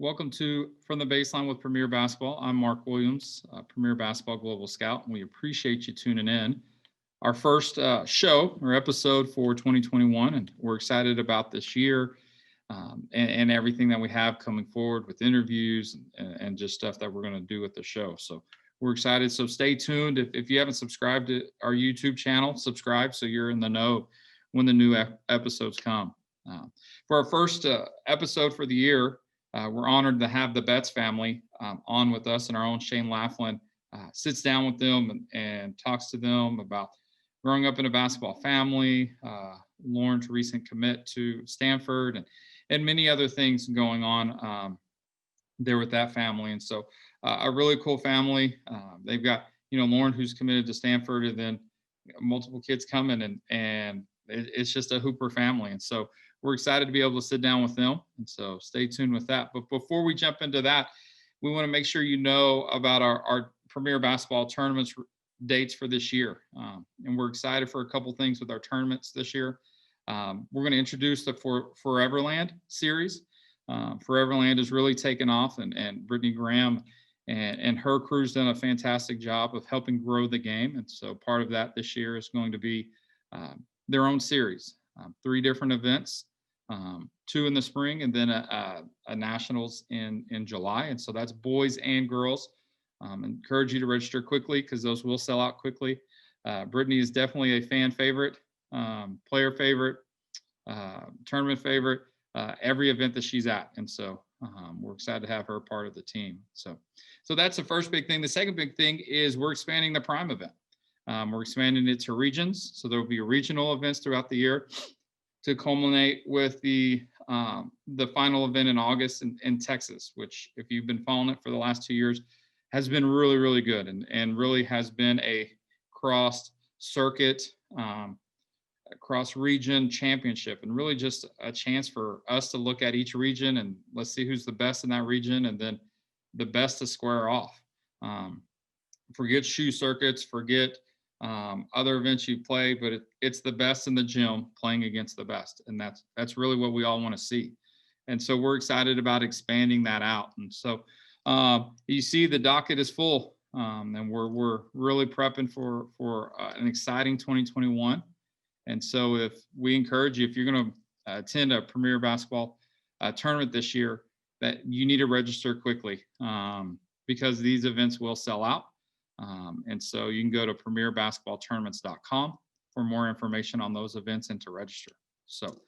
Welcome to From the Baseline with Premier Basketball. I'm Mark Williams, Premier Basketball Global Scout, and we appreciate you tuning in. Our first show or episode for 2021, and we're excited about this year and everything that we have coming forward with interviews and just stuff that we're going to do with the show. So we're excited. So stay tuned. If you haven't subscribed to our YouTube channel, subscribe so you're in the know when the new episodes come. For our first episode for the year, we're honored to have the Betts family on with us, and our own Shane Laughlin sits down with them and talks to them about growing up in a basketball family, Lauren's recent commit to Stanford, and many other things going on there with that family. And so a really cool family. They've got, Lauren, who's committed to Stanford, and then multiple kids coming, and it's just a Hooper family. And so we're excited to be able to sit down with them. And so stay tuned with that. But before we jump into that, we want to make sure you know about our Premier Basketball tournaments dates for this year. And we're excited for a couple things with our tournaments this year. We're going to introduce the Foreverland series. Foreverland has really taken off, and Brittany Graham and her crew's done a fantastic job of helping grow the game. And so part of that this year is going to be their own series, 3 different events. 2 in the spring, and then a nationals in July. And so that's boys and girls. Encourage you to register quickly because those will sell out quickly. Brittany is definitely a fan favorite, player favorite, tournament favorite, every event that she's at. And so we're excited to have her part of the team. So that's the first big thing. The second big thing is we're expanding the Prime event. We're expanding it to regions. So there will be regional events throughout the year to culminate with the final event in August in Texas, which, if you've been following it for the last 2 years, has been really, really good and really has been a cross-circuit, cross-region championship, and really just a chance for us to look at each region and let's see who's the best in that region, and then the best to square off. Forget shoe circuits, forget other events you play, but it's the best in the gym playing against the best. And that's really what we all want to see. And so we're excited about expanding that out. And so you see the docket is full, and we're really prepping for an exciting 2021. And so if we encourage you, if you're going to attend a Premier Basketball tournament this year, that you need to register quickly because these events will sell out. And so you can go to premierbasketballtournaments.com for more information on those events and to register. So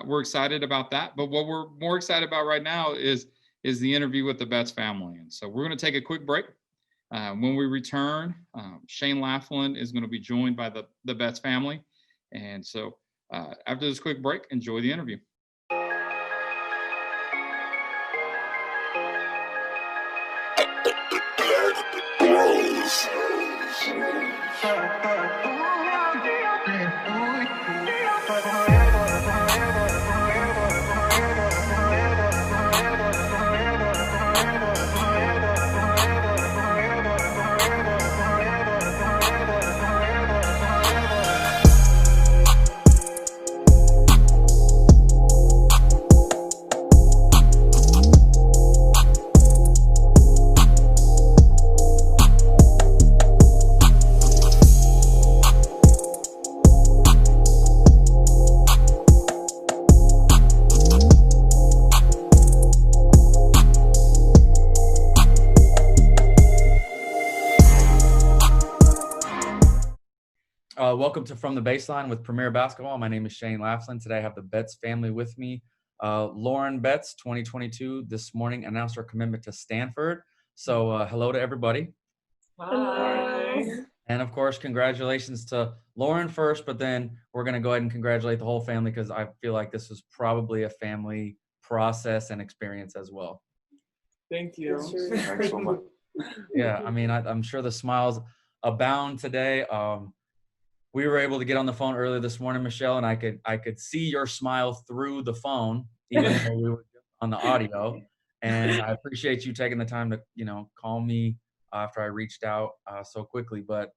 we're excited about that. But what we're more excited about right now is the interview with the Betts family. And so we're going to take a quick break. When we return, Shane Laughlin is going to be joined by the Betts family. And so after this quick break, enjoy the interview. Welcome to From the Baseline with Premier Basketball. My name is Shane Laughlin. Today I have the Betts family with me. Lauren Betts, 2022, this morning announced her commitment to Stanford. So hello to everybody. Hi. And of course, congratulations to Lauren first, but then we're going to go ahead and congratulate the whole family because I feel like this was probably a family process and experience as well. Thank you. Thanks so much. Yeah, I mean, I'm sure the smiles abound today. We were able to get on the phone earlier this morning, Michelle, and I could see your smile through the phone, even though we were on the audio. And I appreciate you taking the time to, call me after I reached out so quickly. But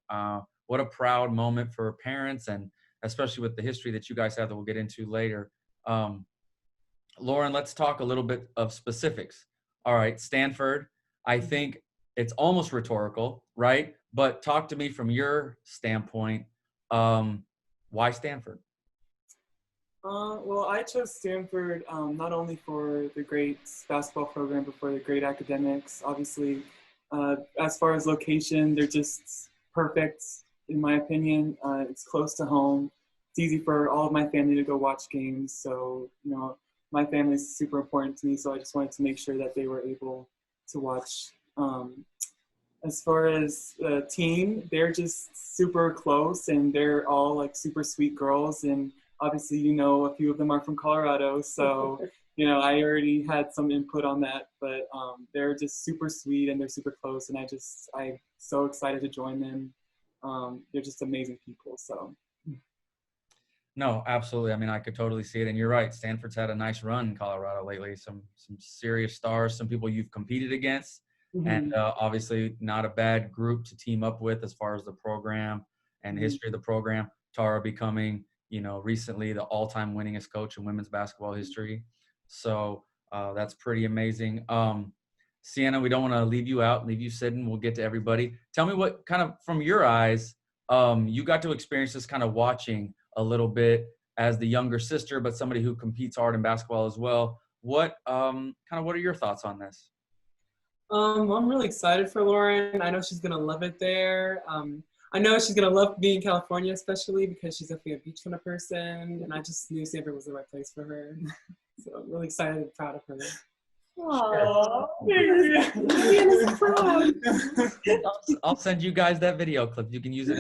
what a proud moment for parents, and especially with the history that you guys have that we'll get into later. Lauren, let's talk a little bit of specifics. all right, Stanford, I think it's almost rhetorical, right? But talk to me from your standpoint. Why Stanford? Well, I chose Stanford not only for the great basketball program, but for the great academics. Obviously, as far as location, they're just perfect, in my opinion. It's close to home. It's easy for all of my family to go watch games. So, my family is super important to me. So I just wanted to make sure that they were able to watch. As far as the team, they're just super close, and they're all like super sweet girls. And obviously, a few of them are from Colorado, so I already had some input on that. But they're just super sweet, and they're super close, and I'm so excited to join them. They're just amazing people. So. No, absolutely. I mean, I could totally see it, and you're right. Stanford's had a nice run in Colorado lately. Some serious stars, some people you've competed against. Mm-hmm. And obviously not a bad group to team up with as far as the program and history of the program. Tara becoming, recently the all-time winningest coach in women's basketball history. So that's pretty amazing. Sienna, we don't want to leave you out, leave you sitting. We'll get to everybody. Tell me what kind of, from your eyes, you got to experience this kind of watching a little bit as the younger sister, but somebody who competes hard in basketball as well. What are your thoughts on this? I'm really excited for Lauren. I know she's gonna love it there. I know she's gonna love being in California, especially because she's definitely a beach kind of person, and I just knew Stanford was the right place for her. So I'm really excited and proud of her. Aww. I'll send you guys that video clip. You can use it.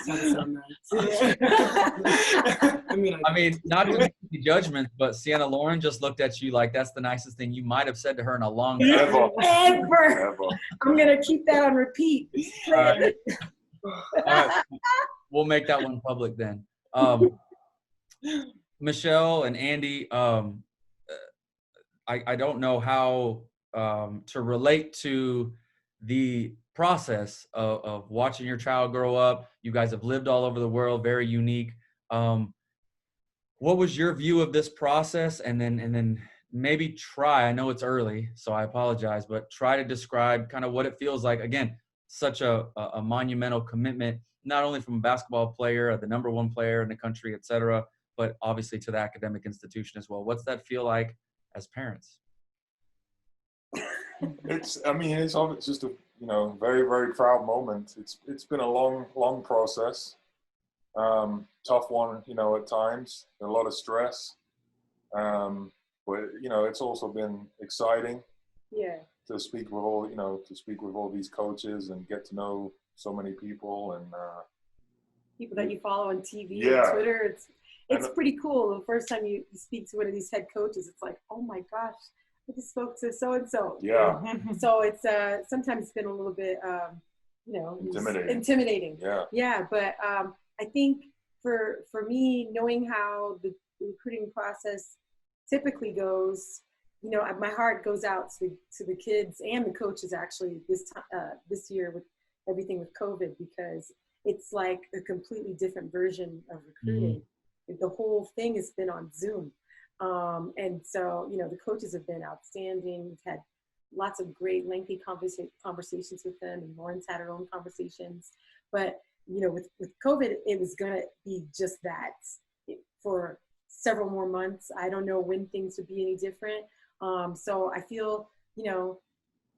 Sounds so nice. I mean, not to make any judgments, but Sienna, Lauren just looked at you like that's the nicest thing you might have said to her in a long time. Ever. I'm gonna keep that on repeat. All right. We'll make that one public then. Michelle and Andy, I don't know how to relate to the process of watching your child grow up. You guys have lived all over the world, very unique. What was your view of this process? And then maybe try, I know it's early, so I apologize, but try to describe kind of what it feels like. Again, such a monumental commitment, not only from a basketball player, the number one player in the country, et cetera, but obviously to the academic institution as well. What's that feel like as parents? It's just a very, very proud moment. It's been a long process, tough one, at times, a lot of stress, but it's also been exciting. Yeah. To speak with all these coaches and get to know so many people and people that you follow on TV Yeah. and Twitter. It's pretty cool. The first time you speak to one of these head coaches, it's like, oh my gosh, I just spoke to so-and-so. Yeah. So it's sometimes been a little bit, intimidating. Yeah. Yeah, but I think for me, knowing how the recruiting process typically goes, my heart goes out to the kids and the coaches actually this year with everything with COVID, because it's like a completely different version of recruiting. Mm-hmm. The whole thing has been on Zoom. And so, the coaches have been outstanding. We've had lots of great lengthy conversations with them, and Lauren's had her own conversations. But, with COVID, it was going to be just that for several more months. I don't know when things would be any different. So I feel,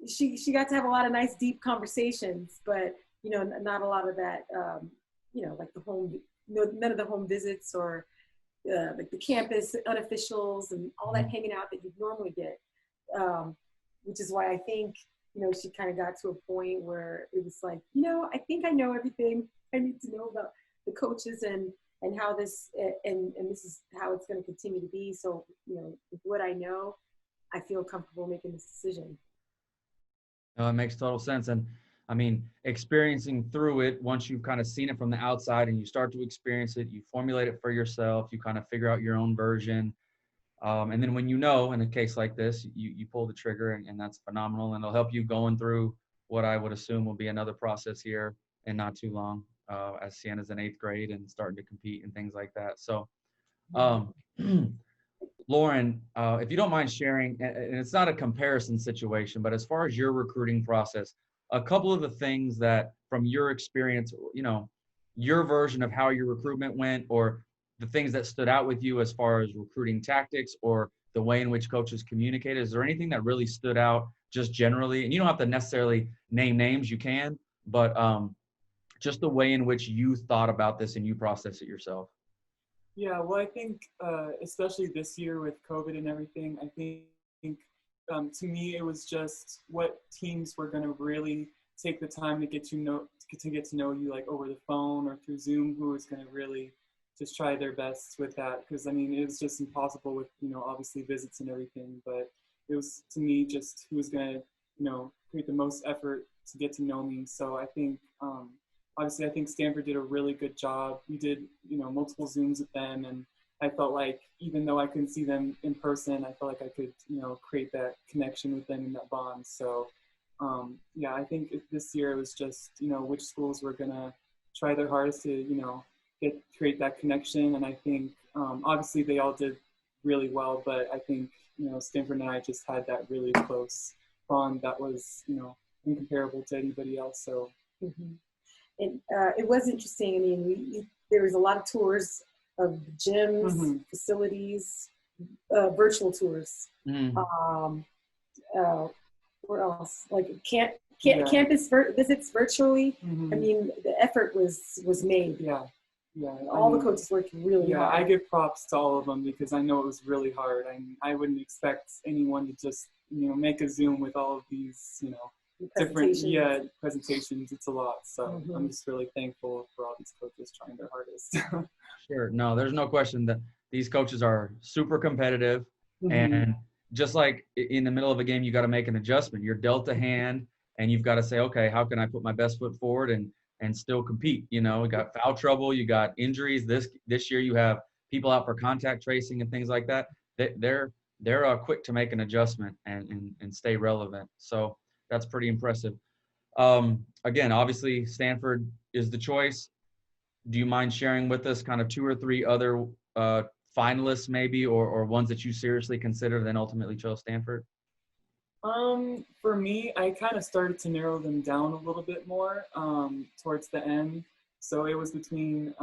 she got to have a lot of nice, deep conversations, but, not a lot of that, like the home, none of the home visits or like the campus unofficials and all that hanging out that you'd normally get, which is why I think, she kind of got to a point where it was like, I think I know everything I need to know about the coaches and how this, and this is how it's going to continue to be. So, with what I know, I feel comfortable making this decision. No, it makes total sense. And I mean, experiencing through it, once you've kind of seen it from the outside and you start to experience it, you formulate it for yourself, you kind of figure out your own version. And then when in a case like this, you pull the trigger and that's phenomenal. And it'll help you going through what I would assume will be another process here in not too long, as Sienna's in 8th grade and starting to compete and things like that. So Lauren, if you don't mind sharing, and it's not a comparison situation, but as far as your recruiting process, a couple of the things that from your experience, you know, your version of how your recruitment went, or the things that stood out with you as far as recruiting tactics or the way in which coaches communicate. Is there anything that really stood out just generally? And you don't have to necessarily name names, you can, but just the way in which you thought about this and you process it yourself. Yeah, well, I think especially this year with COVID and everything, I think to me it was just what teams were going to really take the time to get to know you, like over the phone or through Zoom, who was going to really just try their best with that. Because I mean, it was just impossible with, you know, obviously visits and everything, but it was to me just who was going to, you know, create the most effort to get to know me. So I think obviously, I think Stanford did a really good job. We did, you know, multiple Zooms with them, and I felt like even though I couldn't see them in person, I felt like I could, you know, create that connection with them and that bond. So, yeah, I think this year it was just, you know, which schools were gonna try their hardest to, you know, create that connection. And I think obviously they all did really well, but I think, you know, Stanford and I just had that really close bond that was, you know, incomparable to anybody else. So. Mm-hmm. It was interesting. I mean, there was a lot of tours of gyms, Mm-hmm. facilities, virtual tours. Mm. What else? Like Yeah. campus visits virtually. Mm-hmm. I mean, the effort was made. Yeah, yeah. All the coaches worked really yeah, hard. I give props to all of them because I know it was really hard. I wouldn't expect anyone to just, you know, make a Zoom with all of these, you know, different presentations. It's a lot. So I'm just really thankful for all these coaches trying their hardest. Sure. No, there's no question that these coaches are super competitive. Mm-hmm. And just like in the middle of a game, you got to make an adjustment. You're dealt a hand and you've got to say, okay, how can I put my best foot forward and still compete? You know, you got foul trouble, you got injuries. This year you have people out for contact tracing and things like that. They're quick to make an adjustment and stay relevant. So that's pretty impressive. Again, obviously Stanford is the choice. Do you mind sharing with us kind of 2 or 3 other finalists maybe, or ones that you seriously consider then ultimately chose Stanford? For me, I kind of started to narrow them down a little bit more towards the end. So it was between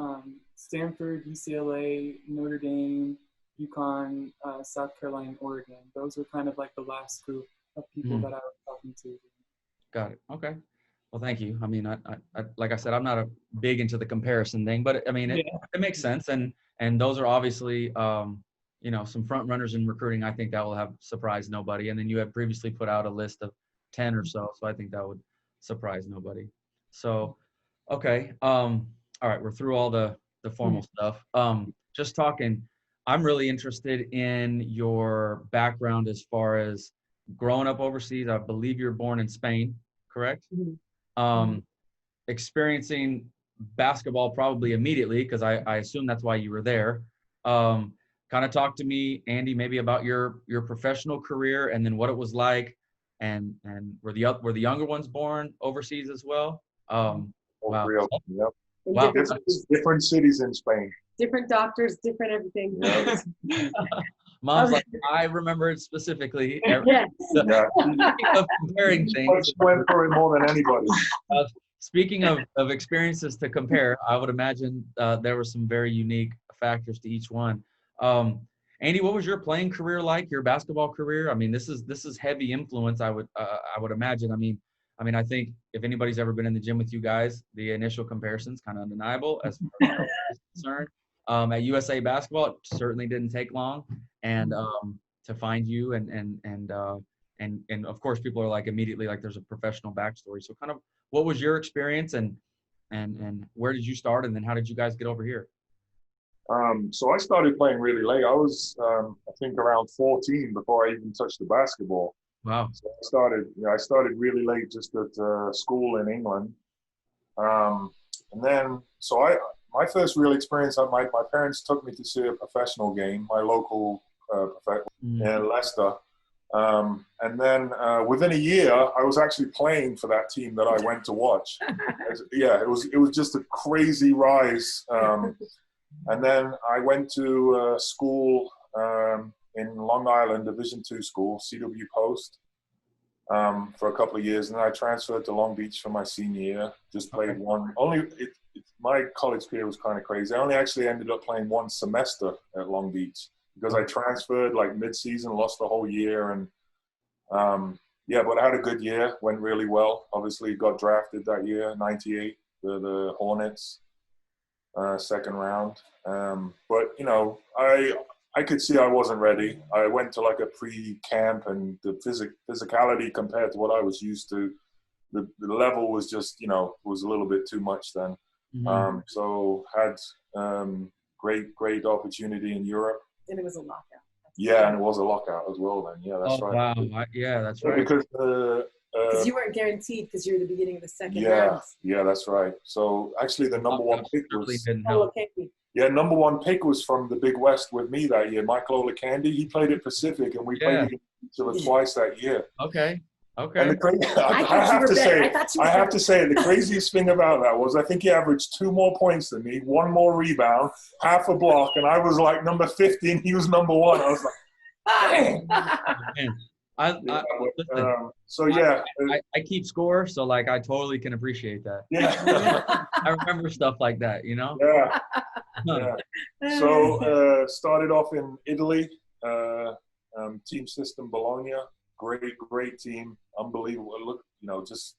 Stanford, UCLA, Notre Dame, UConn, South Carolina, and Oregon. Those were kind of like the last group of people that I was talking to. Got it. Okay. Well, thank you. I mean, I like I said, I'm not a big into the comparison thing, but I mean, it makes sense. And those are obviously, you know, some front runners in recruiting. I think that will have surprised nobody. And then you had previously put out a list of 10 or so. So I think that would surprise nobody. So, okay. All right. We're through all the formal stuff. Just talking, I'm really interested in your background as far as growing up overseas. I believe you're born in Spain, correct? Experiencing basketball probably immediately, because I assume that's why you were there. Kind of talk to me, Andy, maybe about your professional career and then what it was like, and were the younger ones born overseas as well? Wow. Yep. Wow. Different cities in Spain. Different doctors, different everything. Yeah. Mom's like, I remember it specifically. Yes. Speaking of comparing things, She went through it more than anybody. speaking of experiences to compare, I would imagine there were some very unique factors to each one. Andy, what was your playing career like? Your basketball career? I mean, this is heavy influence. I would imagine. I mean, I think if anybody's ever been in the gym with you guys, the initial comparison's kind of undeniable as far as I'm concerned. At USA Basketball, it certainly didn't take long, and to find you and of course people are like immediately like there's a professional backstory. So kind of what was your experience and where did you start and then how did you guys get over here? So I started playing really late. I was I think around 14 before I even touched the basketball. Wow. So I started really late just at school in England, and then my first real experience, my parents took me to see a professional game, my local in Leicester. And then within a year, I was actually playing for that team that I went to watch. Yeah, it was just a crazy rise. And then I went to school in Long Island, Division II school, CW Post, for a couple of years. And then I transferred to Long Beach for my senior year. Just played one. My college career was kind of crazy. I only actually ended up playing one semester at Long Beach because I transferred like mid-season, lost the whole year. And but I had a good year, went really well. Obviously got drafted that year, 98, the Hornets, second round. But, you know, I could see I wasn't ready. I went to like a pre-camp, and the physicality compared to what I was used to, the level was just, you know, was a little bit too much then. Mhm. So had great opportunity in Europe. And it was a lockout. Yeah, and it was a lockout as well then. Yeah, that's right. Wow. Yeah, that's right. Because Because you weren't guaranteed because you were the beginning of the second yeah, round. yeah, that's right. So actually, the number one pick was number one pick was from the Big West with me that year. Michael Olakandi, he played at Pacific, and we played against each other twice that year. Okay. And I have to say it. The craziest thing about that was I think he averaged 2 more points than me, 1 more rebound, half a block, and I was like number 50, and he was number 1. I was like, Man, I keep score, so like I totally can appreciate that. Yeah. I remember stuff like that, you know. Yeah. Yeah. So started off in Italy, team system Bologna. Great team, unbelievable. Look, you know, just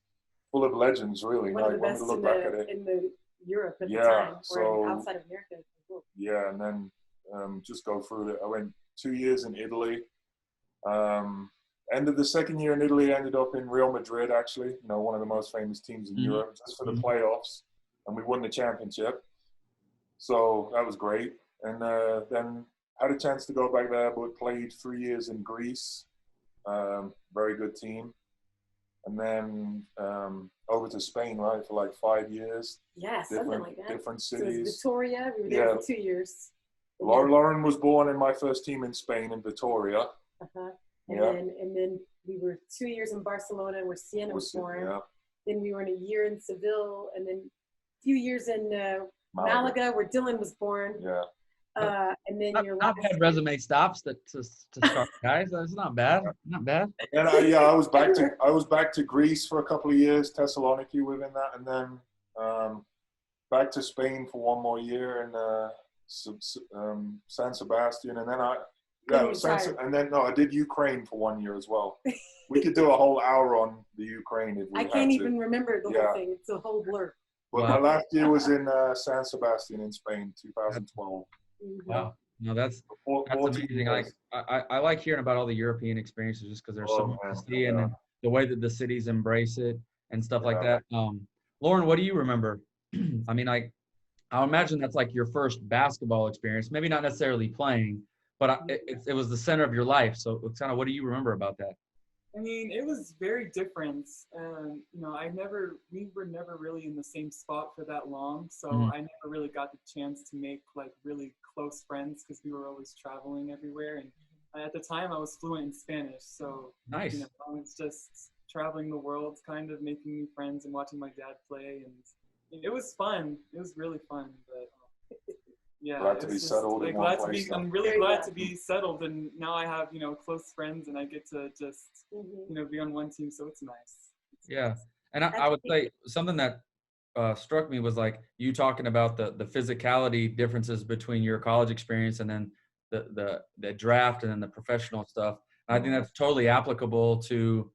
full of legends, really. One of the best in the Europe at the time, or outside of America. Yeah, and then just go through it. I went 2 years in Italy. End of the second year in Italy, ended up in Real Madrid, actually, you know, one of the most famous teams in Europe, just for the playoffs, and we won the championship. So that was great. And then had a chance to go back there, but played 3 years in Greece. Very good team. And then over to Spain, right, for like 5 years. Yeah, something like that. Different So cities. Victoria, we were there for 2 years. Lauren was born in my first team in Spain, in Vitoria. And then we were 2 years in Barcelona, where Sienna was born. Yeah. Then we were in a year in Seville, and then a few years in Malaga, where Dylan was born. Yeah. And then not bad resume stops to start, guys. That's not bad. Not bad. And I was back to Greece for a couple of years, Thessaloniki within that, and then back to Spain for 1 more year in San Sebastian, and then I did Ukraine for 1 year as well. We could do a whole hour on the Ukraine if we I can't even remember the whole thing. It's a whole blur. But my last year was in San Sebastian in Spain, 2012. Wow. No, that's amazing. I like hearing about all the European experiences just because there's so much to see, and then the way that the cities embrace it and stuff like that. Lauren, what do you remember? I mean, I imagine that's like your first basketball experience, maybe not necessarily playing, but it was the center of your life. So it's kind of, what do you remember about that? I mean, it was very different. You know, we were never really in the same spot for that long. So I never really got the chance to make like really close friends because we were always traveling everywhere. And at the time I was fluent in Spanish. So nice. You know, I was just traveling the world, kind of making new friends and watching my dad play. And it was fun. It was really fun. But yeah, glad to be settled in one place. I'm really glad to be settled, and now I have, you know, close friends, and I get to just, you know, be on one team, so it's nice. Yeah, and I would say something that struck me was like you talking about the physicality differences between your college experience and then the draft and then the professional stuff. And I think that's totally applicable to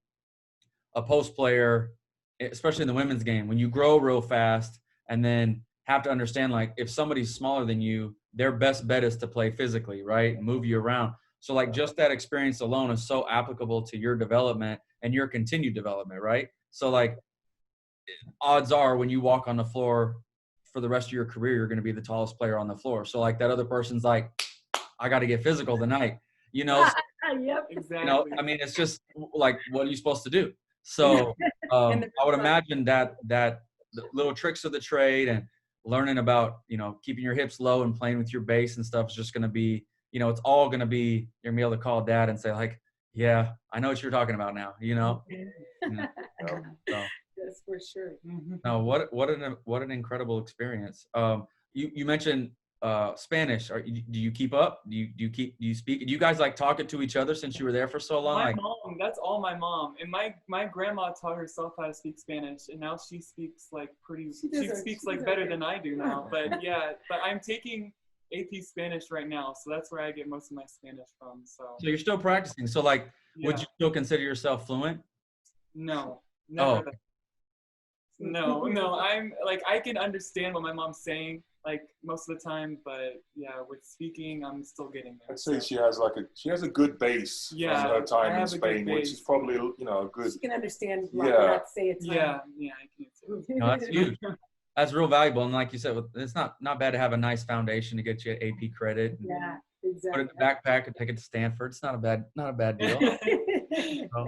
a post player, especially in the women's game, when you grow real fast and then have to understand, like, if somebody's smaller than you, their best bet is to play physically, right? Move you around. So like just that experience alone is so applicable to your development and your continued development, right? So like odds are when you walk on the floor for the rest of your career, you're going to be the tallest player on the floor. So like that other person's like, I got to get physical tonight, you know? Yep, exactly. You know, I mean, it's just like, what are you supposed to do? So I would imagine that the little tricks of the trade and learning about, you know, keeping your hips low and playing with your base and stuff is just going to be, you know, it's all going to be, you're going to be able to call dad and say like, yeah, I know what you're talking about now, you know? So. Yes, for sure. No, what an incredible experience. You mentioned Spanish? Do you keep up? Do you speak? Do you guys like talking to each other since you were there for so long? My Like, mom, that's all my mom. And my grandma taught herself how to speak Spanish, and now she speaks like better than I do now. But yeah, but I'm taking AP Spanish right now, so that's where I get most of my Spanish from. So so you're still practicing. So like, would yeah. you still consider yourself fluent? No, never. Oh. No. I'm like, I can understand what my mom's saying like most of the time, but yeah, with speaking, I'm still getting there. I'd say she has a good base from her I time in have a good Spain, which is base. probably a good. She can understand Yeah. not say it. Yeah, I can. No, that's huge. That's real valuable. And like you said, it's not bad to have a nice foundation to get you AP credit. Yeah, Put it exactly. in the backpack and take it to Stanford. It's not a bad deal. So,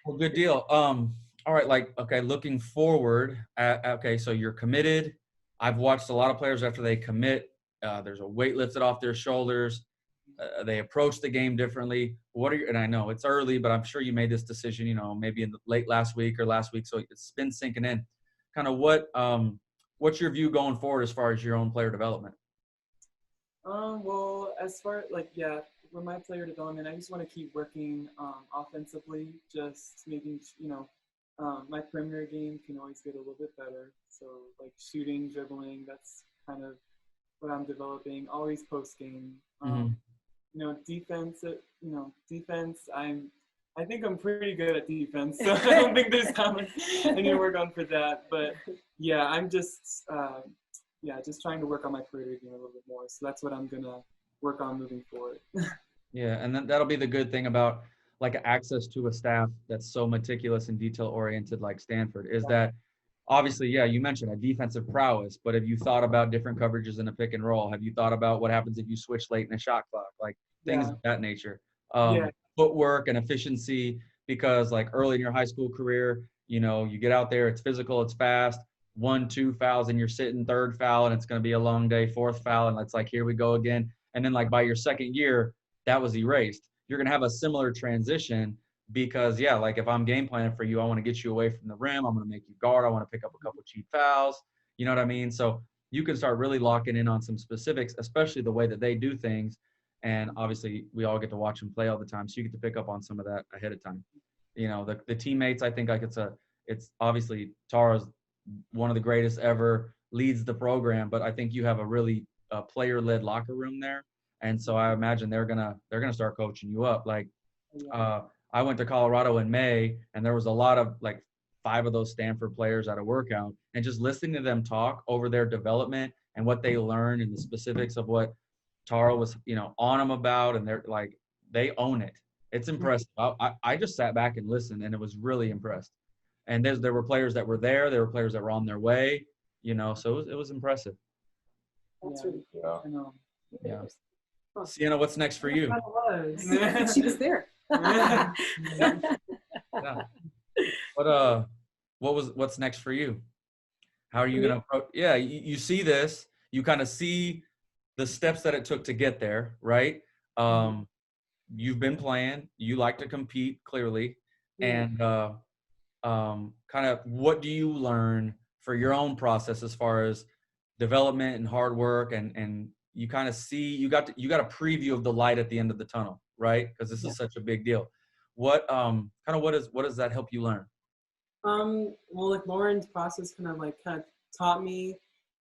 well, good deal. All right, like, okay, looking forward. Okay, so you're committed. I've watched a lot of players after they commit. There's a weight lifted off their shoulders. They approach the game differently. And I know it's early, but I'm sure you made this decision, maybe in the late last week or last week. So it's been sinking in. Kind of what's your view going forward as far as your own player development? Well, as far with my player development, I just want to keep working offensively, just making my perimeter game can always get a little bit better. So like shooting, dribbling, that's kind of what I'm developing. Always post game. Defense. Defense. I think I'm pretty good at defense, so I don't think there's I need to work on for that. But yeah, I'm just just trying to work on my perimeter game a little bit more. So that's what I'm gonna work on moving forward. Yeah, and that'll be the good thing about like access to a staff that's so meticulous and detail oriented like Stanford is that obviously, yeah, you mentioned a defensive prowess, but have you thought about different coverages in a pick and roll? Have you thought about what happens if you switch late in a shot clock? Like things of that nature. Footwork and efficiency, because like early in your high school career, you get out there, it's physical, it's fast, 1-2 fouls and you're sitting, third foul and it's going to be a long day, fourth foul and it's like, here we go again. And then like by your second year, that was erased. You're going to have a similar transition because, yeah, like if I'm game planning for you, I want to get you away from the rim. I'm going to make you guard. I want to pick up a couple cheap fouls. You know what I mean? So you can start really locking in on some specifics, especially the way that they do things. And obviously, we all get to watch them play all the time. So you get to pick up on some of that ahead of time. The teammates, I think like it's obviously Tara's one of the greatest ever, leads the program, but I think you have a really player-led locker room there. And so I imagine they're gonna start coaching you up. Like I went to Colorado in May, and there was a lot of like 5 of those Stanford players at a workout, and just listening to them talk over their development and what they learned and the specifics of what Tara was, on them about, and they're like, they own it. It's impressive. I just sat back and listened, and it was really impressed. And there were players that were there. There were players that were on their way, so it was impressive. That's really cool. Yeah. I know. Yeah. Sienna, what's next for you? She was there. Yeah. What's next for you? How are you going to approach? Yeah, you see this, you kind of see the steps that it took to get there, right? You've been playing, you like to compete clearly, and kind of what do you learn for your own process as far as development and hard work, and you kind of see you got a preview of the light at the end of the tunnel, right? Because this is such a big deal. What does that help you learn? Well, like Lauren's process kind of taught me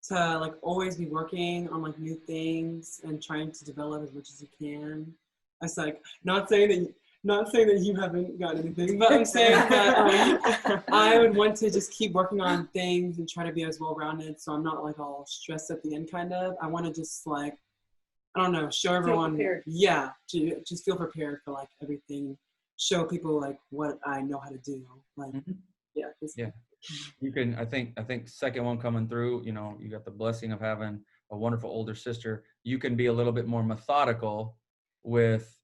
to like always be working on like new things and trying to develop as much as you can. I was like, not saying that you haven't got anything, but I'm saying that I would want to just keep working on things and try to be as well-rounded, so I'm not like all stressed at the end. Kind of, I want to just like, I don't know, show everyone. Yeah, just feel prepared for like everything. Show people like what I know how to do. Like, yeah. You can. I think second one coming through. You got the blessing of having a wonderful older sister. You can be a little bit more methodical with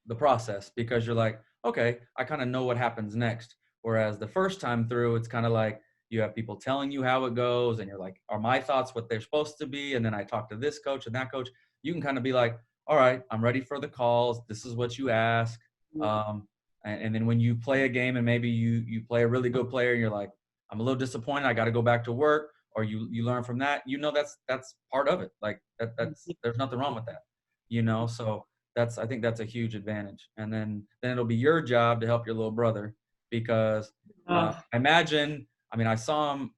the process because you're like, okay, I kind of know what happens next. Whereas the first time through, it's kind of like you have people telling you how it goes, and you're like, are my thoughts what they're supposed to be? And then I talk to this coach and that coach. You can kind of be like, all right, I'm ready for the calls. This is what you ask. And then when you play a game and maybe you play a really good player and you're like, I'm a little disappointed, I got to go back to work. or you learn from that, that's part of it. Like that's there's nothing wrong with that, So I think that's a huge advantage. And then it'll be your job to help your little brother, because I imagine, I saw him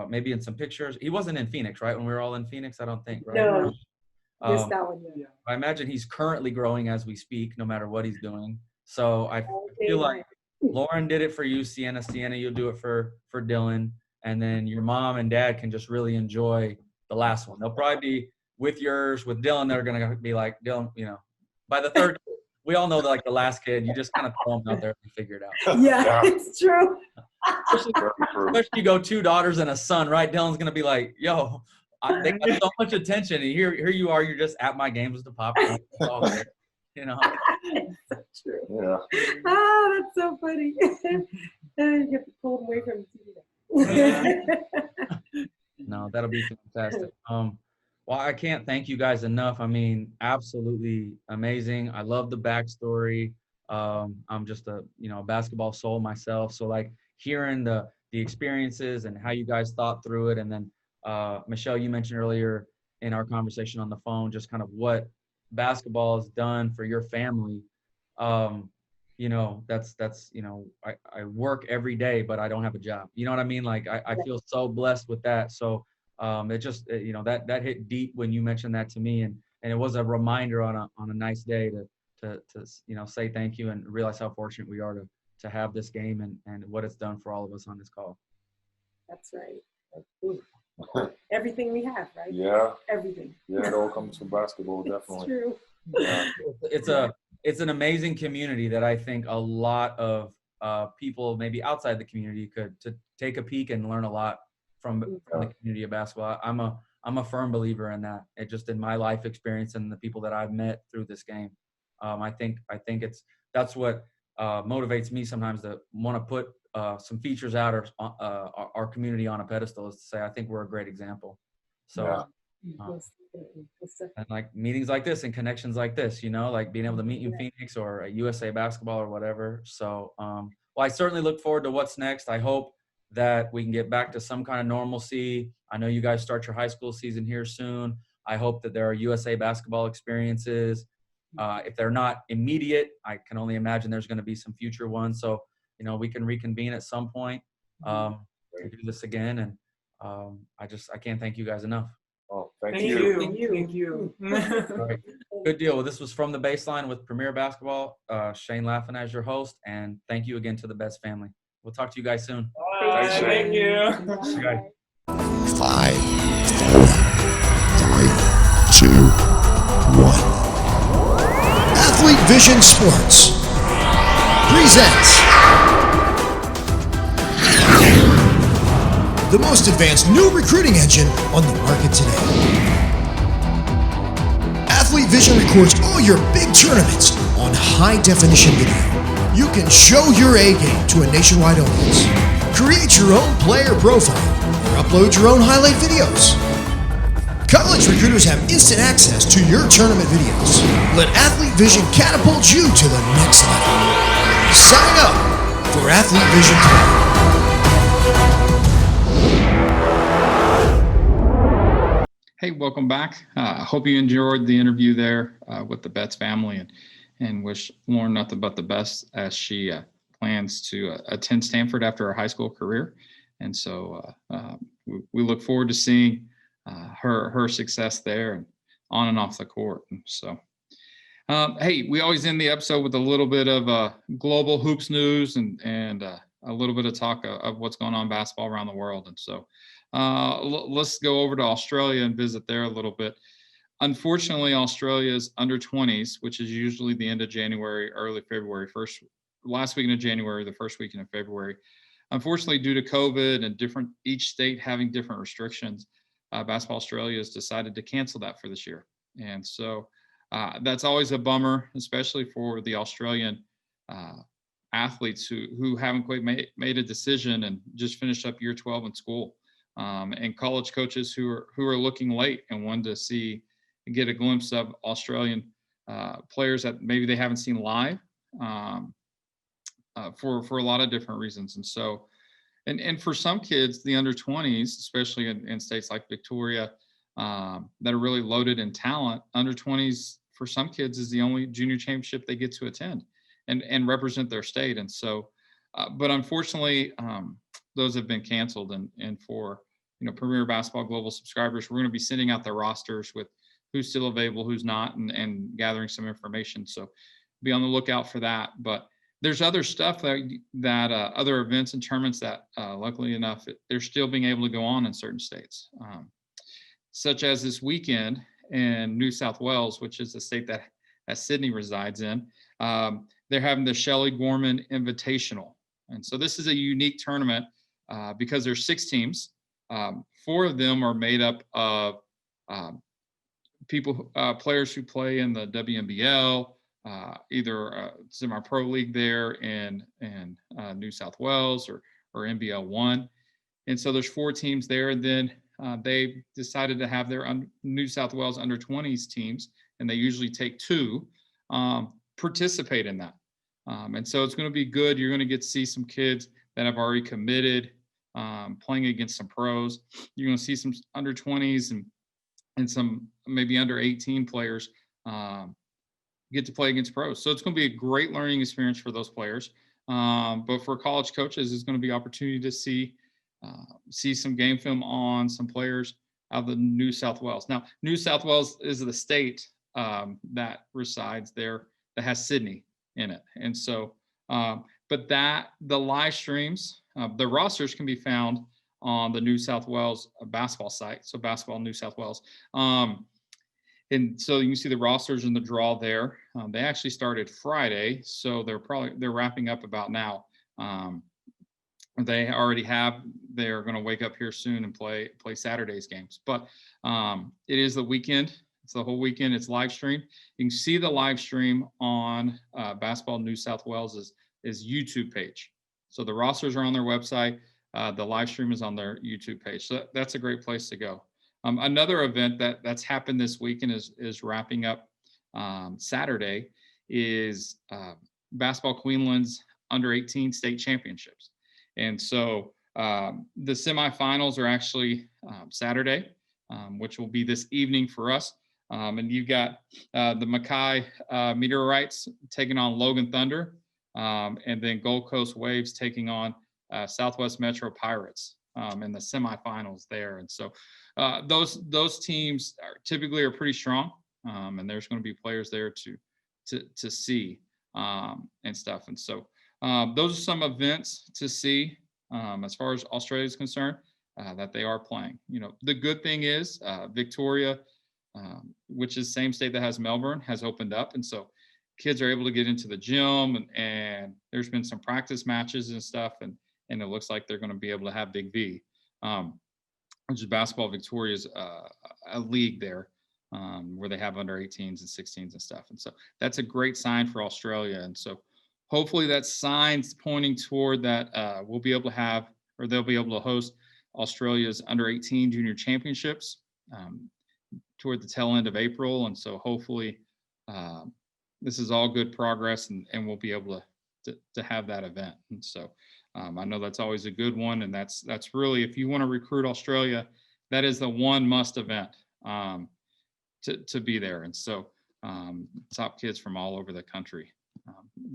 maybe in some pictures. He wasn't in Phoenix, right? When we were all in Phoenix, I don't think, right? No, just that one. Yeah. I imagine he's currently growing as we speak, no matter what he's doing. So I feel like Lauren did it for you, Sienna. You'll do it for Dylan. And then your mom and dad can just really enjoy the last one. They'll probably be with yours. With Dylan, they're going to be like, Dylan, by the third, we all know that, like, the last kid, you just kind of throw them out there and figure it out. Yeah, it's true. Especially you go 2 daughters and a son, right? Dylan's going to be like, yo, they got so much attention. And here you are, you're just at my games with the popcorn. It's all good, It's so true. Yeah. Oh, that's so funny. You get to pull them away from the TV. No, that'll be fantastic. Well, I can't thank you guys enough. Absolutely amazing. I love the backstory. I'm just a basketball soul myself. So, like, hearing the experiences and how you guys thought through it. And then Michelle, you mentioned earlier in our conversation on the phone, just kind of what basketball has done for your family. That's I work every day, but I don't have a job. You know what I mean? Like, I feel so blessed with that. So it just, that hit deep when you mentioned that to me, and it was a reminder on a nice day to say thank you and realize how fortunate we are to have this game and what it's done for all of us on this call. That's right. Everything we have, right? Yeah. Everything. Yeah, it all comes from basketball, It's definitely. true. Yeah. It's an amazing community that I think a lot of people maybe outside the community could to take a peek and learn a lot from the community of basketball. I'm a firm believer in that. It just, in my life experience and the people that I've met through this game, I think that's what motivates me sometimes to want to put some features out or our community on a pedestal, is to say I think we're a great example. So. And like meetings like this and connections like this, like being able to meet you in Phoenix or at USA Basketball or whatever. So, well, I certainly look forward to what's next. I hope that we can get back to some kind of normalcy. I know you guys start your high school season here soon. I hope that there are USA Basketball experiences. If they're not immediate, I can only imagine there's going to be some future ones. So, we can reconvene at some point to do this again. And I can't thank you guys enough. Oh, thank Thank you. you. Thank you. All right. Good deal. Well, this was From the Baseline with Premier Basketball. Shane Laffin as your host, and thank you again to the Best family. We'll talk to you guys soon. Thanks, Thank you. Bye, guys. 5, 4, 3, 2, 1. Athlete Vision Sports presents the most advanced new recruiting engine on the market today. Athlete Vision records all your big tournaments on high-definition video. You can show your A game to a nationwide audience, create your own player profile, or upload your own highlight videos. College recruiters have instant access to your tournament videos. Let Athlete Vision catapult you to the next level. Sign up for Athlete Vision today. Hey, welcome back. Hope you enjoyed the interview there with the Betts family, and wish Lauren nothing but the best as she plans to attend Stanford after her high school career. And so we look forward to seeing her success there and on and off the court. And so, hey, we always end the episode with a little bit of global hoops news and a little bit of talk of what's going on in basketball around the world. And so let's go over to Australia and visit there a little bit. Unfortunately, Australia's under 20s, which is usually the end of January, early February, last weekend of January, the first weekend of February. Unfortunately, due to COVID and each state having different restrictions, Basketball Australia has decided to cancel that for this year. And so that's always a bummer, especially for the Australian athletes who haven't quite made a decision and just finished up year 12 in school. And college coaches who are looking late and want to get a glimpse of Australian players that maybe they haven't seen live for a lot of different reasons. And so And for some kids, the under 20s, especially in states like Victoria, that are really loaded in talent, under 20s for some kids is the only junior championship they get to attend and represent their state. And so, but unfortunately, those have been canceled. And for Premier Basketball Global subscribers, we're going to be sending out the rosters with who's still available, who's not, and gathering some information. So be on the lookout for that. But there's other stuff that other events and tournaments that, luckily enough, they're still being able to go on in certain states, such as this weekend in New South Wales, which is the state that Sydney resides in. They're having the Shelley Gorman Invitational. And so this is a unique tournament because there's 6 teams. 4 of them are made up of players who play in the WNBL, either semi-pro league there in New South Wales or NBL 1. And so there's 4 teams there. And then they decided to have their New South Wales under 20s teams, and they usually take 2, participate in that. And so it's going to be good. You're going to get to see some kids that have already committed, playing against some pros. You're going to see some under 20s and some maybe under 18 players get to play against pros. So it's going to be a great learning experience for those players. But for college coaches, it's going to be opportunity to see some game film on some players out of the New South Wales. Now, New South Wales is the state that resides there that has Sydney in it. And so, but the live streams, the rosters can be found on the New South Wales basketball site. So Basketball New South Wales. And so you can see the rosters in the draw there. They actually started Friday, so they're wrapping up about now. They're going to wake up here soon and play Saturday's games. But it is the weekend. It's the whole weekend. It's live stream. You can see the live stream on Basketball New South Wales' YouTube page. So the rosters are on their website. The live stream is on their YouTube page. So that's a great place to go. Another event that's happened this weekend is wrapping up Saturday is Basketball Queensland's under 18 state championships. And so the semifinals are actually Saturday, which will be this evening for us. And you've got the Mackay Meteorites taking on Logan Thunder, and then Gold Coast Waves taking on Southwest Metro Pirates in the semifinals there. And so those teams typically are pretty strong, and there's going to be players there to see and stuff. And so those are some events to see as far as Australia is concerned that they are playing. The good thing is Victoria, which is the same state that has Melbourne, has opened up, and so kids are able to get into the gym, and there's been some practice matches and stuff, and it looks like they're going to be able to have Big V, which is Basketball Victoria's a league there where they have under 18s and 16s and stuff. And so that's a great sign for Australia. And so hopefully that sign's pointing toward that we'll be able to have, or they'll be able to host Australia's under 18 junior championships toward the tail end of April. And so hopefully this is all good progress, and we'll be able to have that event. And so I know that's always a good one, and that's really, if you want to recruit Australia, that is the one must event to be there. And so top kids from all over the country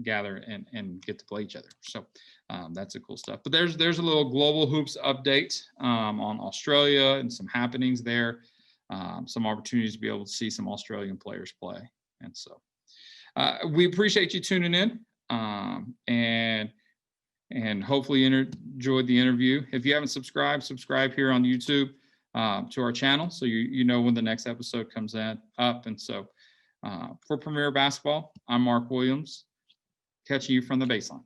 gather and get to play each other. So that's a cool stuff. But there's a little Global Hoops update on Australia and some happenings there, some opportunities to be able to see some Australian players play. And so we appreciate you tuning in, and hopefully you enjoyed the interview. If you haven't subscribe here on YouTube to our channel, so you know when the next episode comes up. And so for Premier Basketball, I'm Mark Williams, catching you from the baseline.